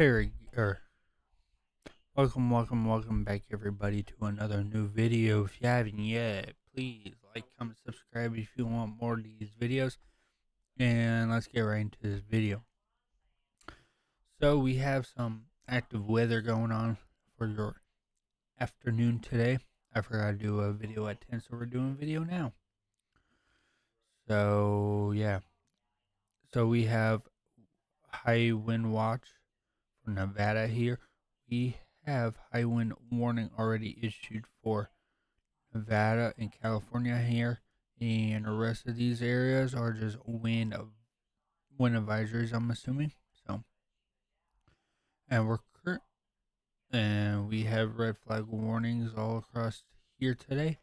Hey, welcome back everybody to another new video. If you haven't yet, please like, comment, subscribe if you want more of these videos. And let's get right into this video. So we have some active weather going on for your afternoon today. I forgot to do a video at 10, so we're doing a video now. So yeah. So we have high wind watch for Nevada here. We have high wind warning already issued for Nevada and California here, and the rest of these areas are just wind advisories, I'm assuming. So, and we have red flag warnings all across here today.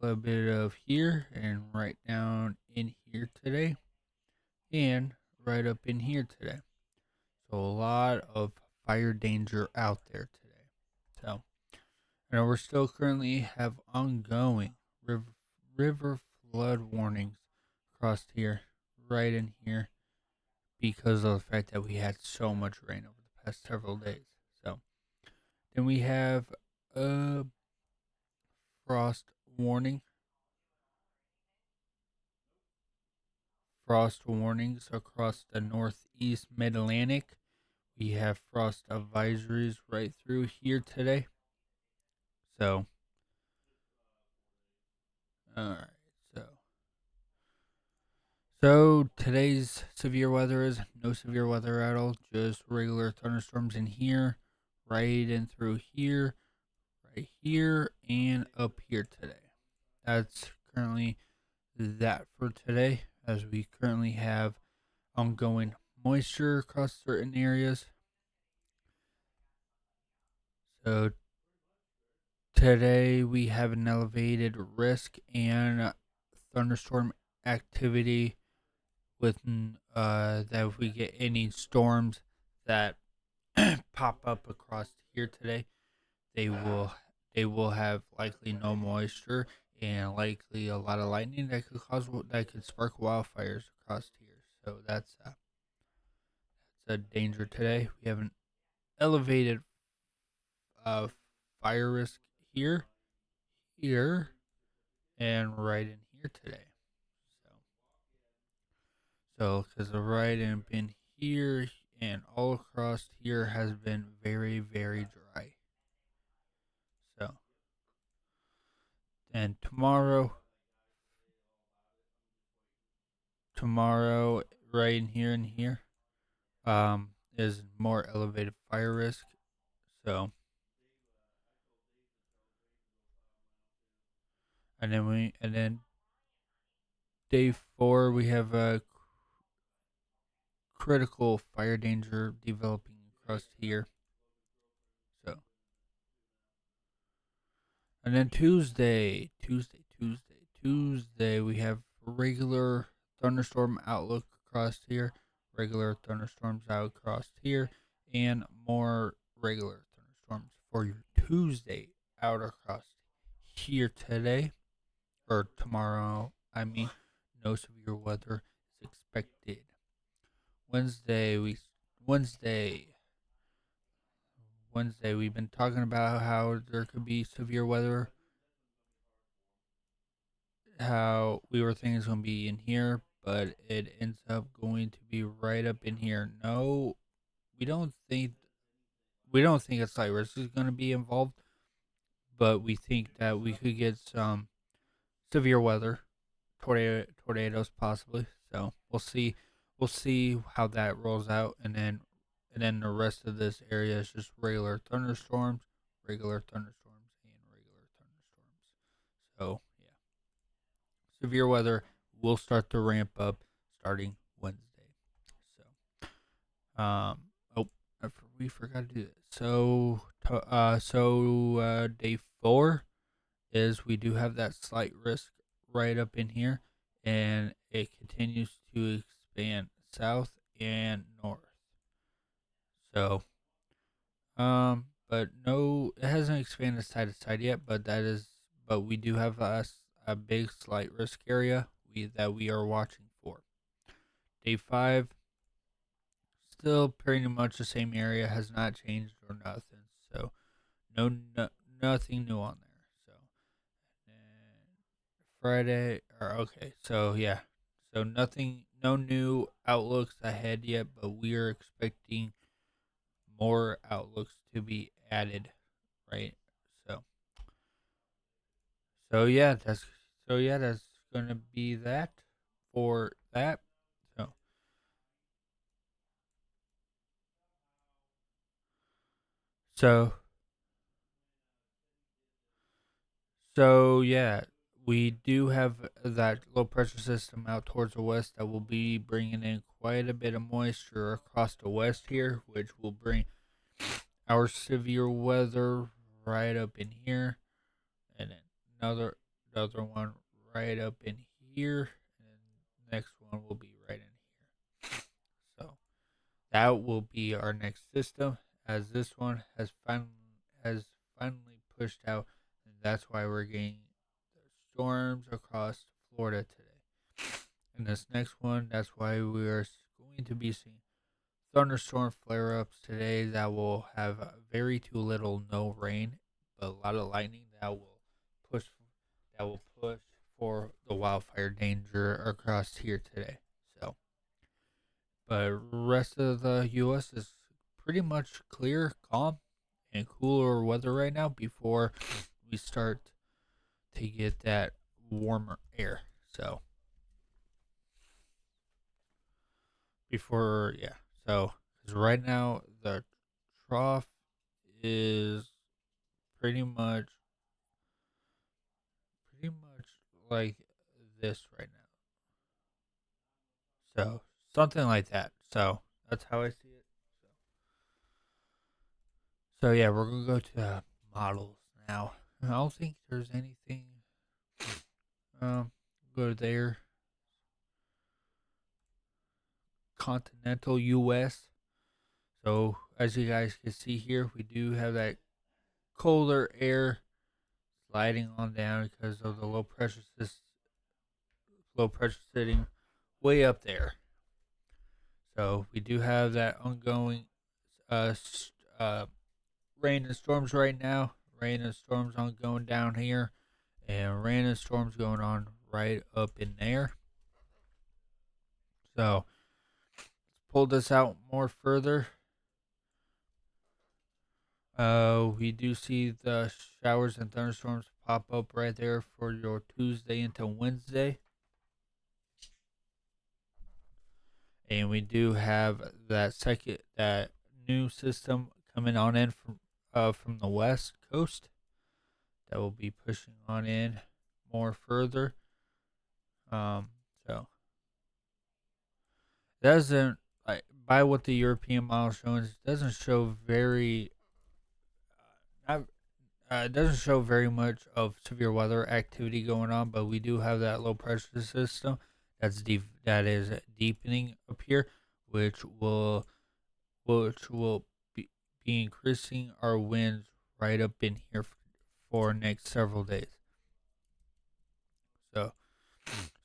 A little bit of here and right down in here today, and right up in here today. So a lot of fire danger out there today. So, and we're still currently have ongoing river flood warnings across here, right in here, because of the fact that we had so much rain over the past several days. So then we have a frost warning, frost warnings across the northeast mid-Atlantic. We have frost advisories right through here today. So, all right. So today's severe weather is no severe weather at all, just regular thunderstorms in here, right in through here, right here, and up here today. That's currently that for today, as we currently have ongoing moisture across certain areas. So today we have an elevated risk and thunderstorm activity with that if we get any storms that pop up across here today, they will have likely no moisture and likely a lot of lightning that could spark wildfires across here. So that's a danger today. We have an elevated uh, fire risk here, here, and right in here today. So because the right and in here and all across here has been very, very dry. So, and tomorrow, right in here and here, is more elevated fire risk. So, and then day 4 we have a critical fire danger developing across here. So, and then Tuesday, we have regular thunderstorm outlook across here, regular thunderstorms out across here, and more regular thunderstorms for your Tuesday out across here today, or tomorrow. I mean, no severe weather is expected. Wednesday, Wednesday, Wednesday, we've been talking about how there could be severe weather, how we were thinking it's going to be in here, but it ends up going to be right up in here. No, we don't think a slight risk is going to be involved, but we think that we could get some severe weather, tornadoes possibly. So we'll see how that rolls out, and then the rest of this area is just regular thunderstorms, regular thunderstorms, and regular thunderstorms. So severe weather will start to ramp up starting Wednesday. So, oh, we forgot to do this. So, day 4 is we do have that slight risk right up in here, and it continues to expand south and north. So, but no, it hasn't expanded side to side yet. But we do have a big slight risk area that we are watching for. Day 5 still pretty much the same area, has not changed or nothing. So no nothing new on there. So and Friday or okay, so yeah. So nothing no new outlooks ahead yet, but we are expecting more outlooks to be added, right? So that's gonna be that for that. So so yeah, we do have that low pressure system out towards the west that will be bringing in quite a bit of moisture across the west here, which will bring our severe weather right up in here, and then another one right up in here, and the next one will be right in here. So that will be our next system, as this one has finally pushed out, and that's why we're getting storms across Florida today. And this next one, that's why we are going to be seeing thunderstorm flare-ups today that will have very too little no rain, but a lot of lightning push that will push for the wildfire danger across here today. So, but rest of the U.S. is pretty much clear, calm, and cooler weather right now before we start to get that warmer air. So before, yeah. So, because right now the trough is pretty much, pretty much like this right now. So something like that. So that's how I see it. So yeah, we're gonna go to models now. I don't think there's anything. Go there. Continental U.S. So as you guys can see here, we do have that colder air sliding on down because of the low pressure sitting way up there. So we do have that ongoing uh, uh, rain and storms right now. Rain and storms on going down here, and rain and storms going on right up in there. So let's pull this out more further. We do see the showers and thunderstorms pop up right there for your Tuesday into Wednesday. And we do have that new system coming on in from the west coast that will be pushing on in more further. So doesn't like by what the European model shows, doesn't show very not it doesn't show very much of severe weather activity going on, but we do have that low pressure system that is deepening up here, which will be increasing our winds right up in here for next several days.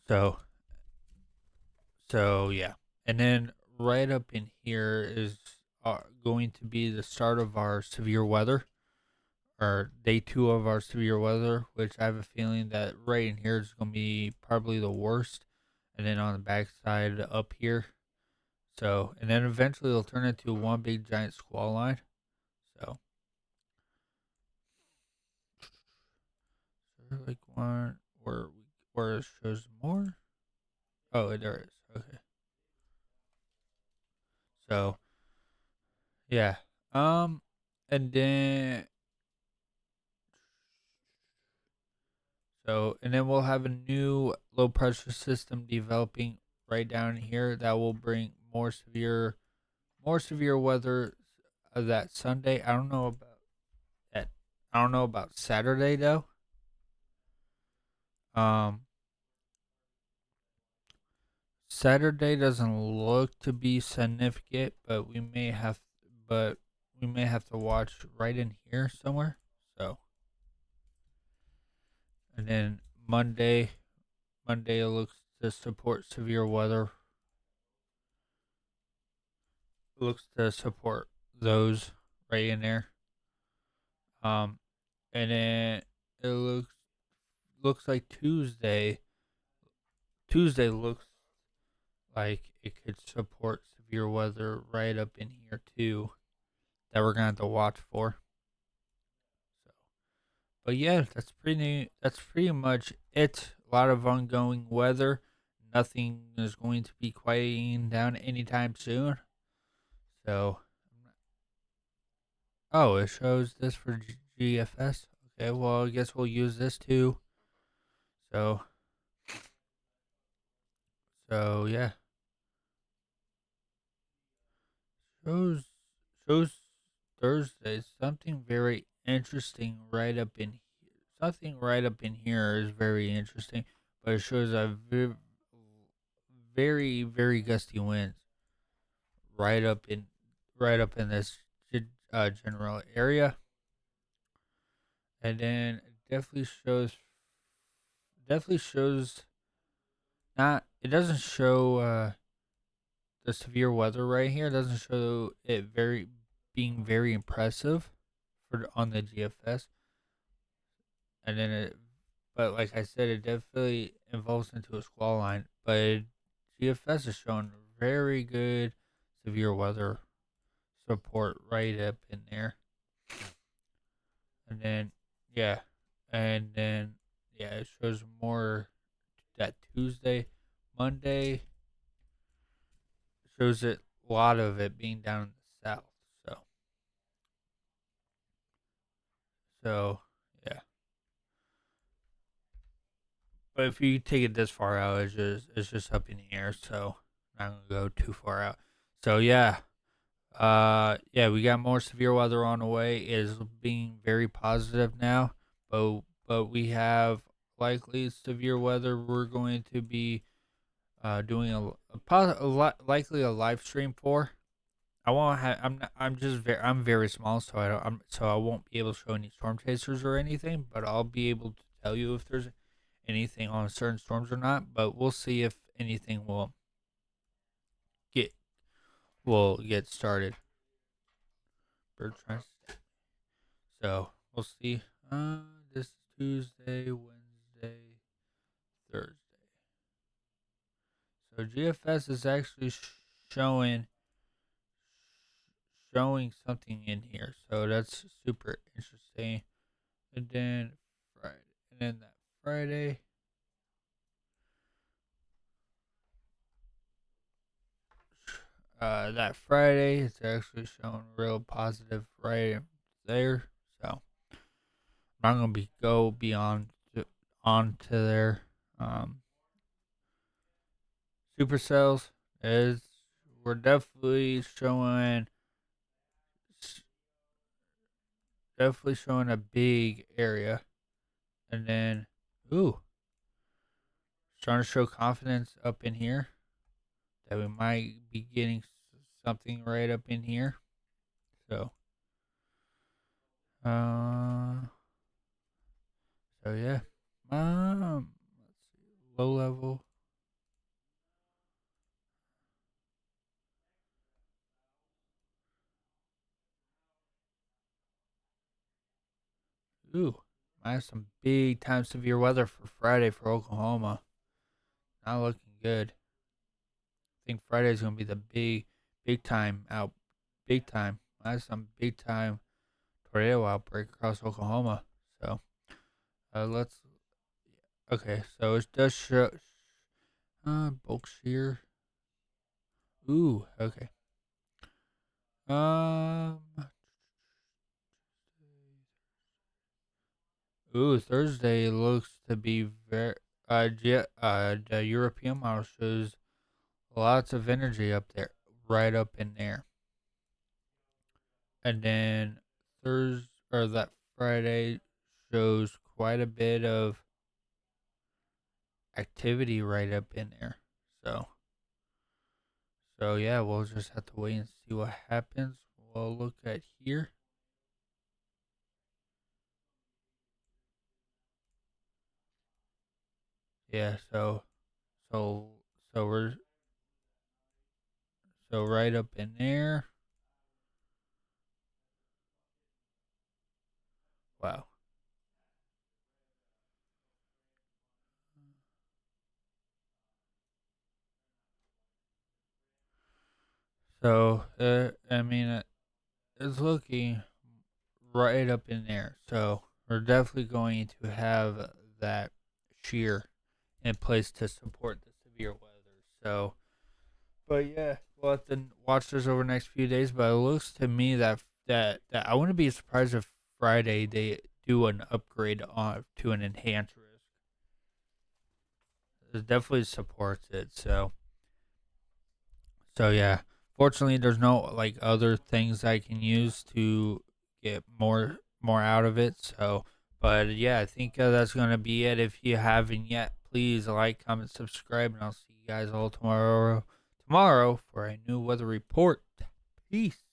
So so yeah, and then right up in here is going to be the start of our severe weather, or day 2 of our severe weather, which I have a feeling that right in here is going to be probably the worst, and then on the backside up here. So, and then eventually it'll turn into one big giant squall line. So, like one where it shows more. Oh, there it is. Okay. So, yeah. And then and then we'll have a new low pressure system developing right down here that will bring more severe weather that Sunday. I don't know about that. I don't know about Saturday though. Um, Saturday doesn't look to be significant, but but we may have to watch right in here somewhere. So, and then Monday looks to support severe weather. looks to support those right in there. Um, and then it looks like Tuesday looks like it could support severe weather right up in here too that we're gonna have to watch for. So, but yeah, that's pretty much it. A lot of ongoing weather. Nothing is going to be quieting down anytime soon. So, oh, it shows this for GFS. Okay, well, I guess we'll use this too. So, so yeah, shows shows Thursday. Something very interesting right up in here. Something right up in here is very interesting, but it shows a very gusty winds right up in right up in this general area, and then it definitely shows not. It doesn't show the severe weather right here. It doesn't show it very being very impressive for on the GFS, and then it. But like I said, it definitely evolves into a squall line. But GFS is showing very good severe weather support right up in there. And then yeah, and then yeah, it shows more that Tuesday, Monday shows it a lot of it being down in the south. So so yeah, but if you take it this far out, it's just up in the air. So I'm not gonna go too far out. So yeah, yeah, we got more severe weather on the way. It is being very positive now, but we have likely severe weather. We're going to be doing a lot likely a live stream for. I won't have. I'm not, I'm just very. I'm very small, so I don't. So I won't be able to show any storm chasers or anything. But I'll be able to tell you if there's anything on certain storms or not. But we'll see if anything get will get started. Bird tries. So we'll see. This is Tuesday, Wednesday, Thursday. So GFS is actually showing showing something in here. So that's super interesting. And then Friday, and then Friday, that Friday, it's actually showing real positive right there. So I'm not gonna go beyond on to their supercells. Is we're definitely showing a big area, and then ooh, trying to show confidence up in here that we might be getting something right up in here. So, uh, so yeah, let's see, low level. Ooh, I have some big time severe weather for Friday for Oklahoma. Not looking good. I think Friday's gonna be the big time out, big time. I have some big time tornado outbreak across Oklahoma. So, let's. Okay, so it does show. Bulk shear. Ooh, okay. Um, ooh, Thursday looks to be very. The European model shows lots of energy up there, right up in there, and then Thursday or that Friday shows quite a bit of activity right up in there. So, so yeah, we'll just have to wait and see what happens. We'll look at here. Yeah, so so we're so right up in there. Wow. So, I mean, it's looking right up in there. So we're definitely going to have that shear in place to support the severe weather. So, but yeah, we'll have to watch this over the next few days. But it looks to me that I wouldn't be surprised if Friday they do an upgrade on to an enhanced risk. It definitely supports it. So yeah. Fortunately, there's no like other things I can use to get more out of it. So, but yeah, I think that's gonna be it. If you haven't yet, please like, comment, subscribe, and I'll see you guys all tomorrow for a new weather report. Peace.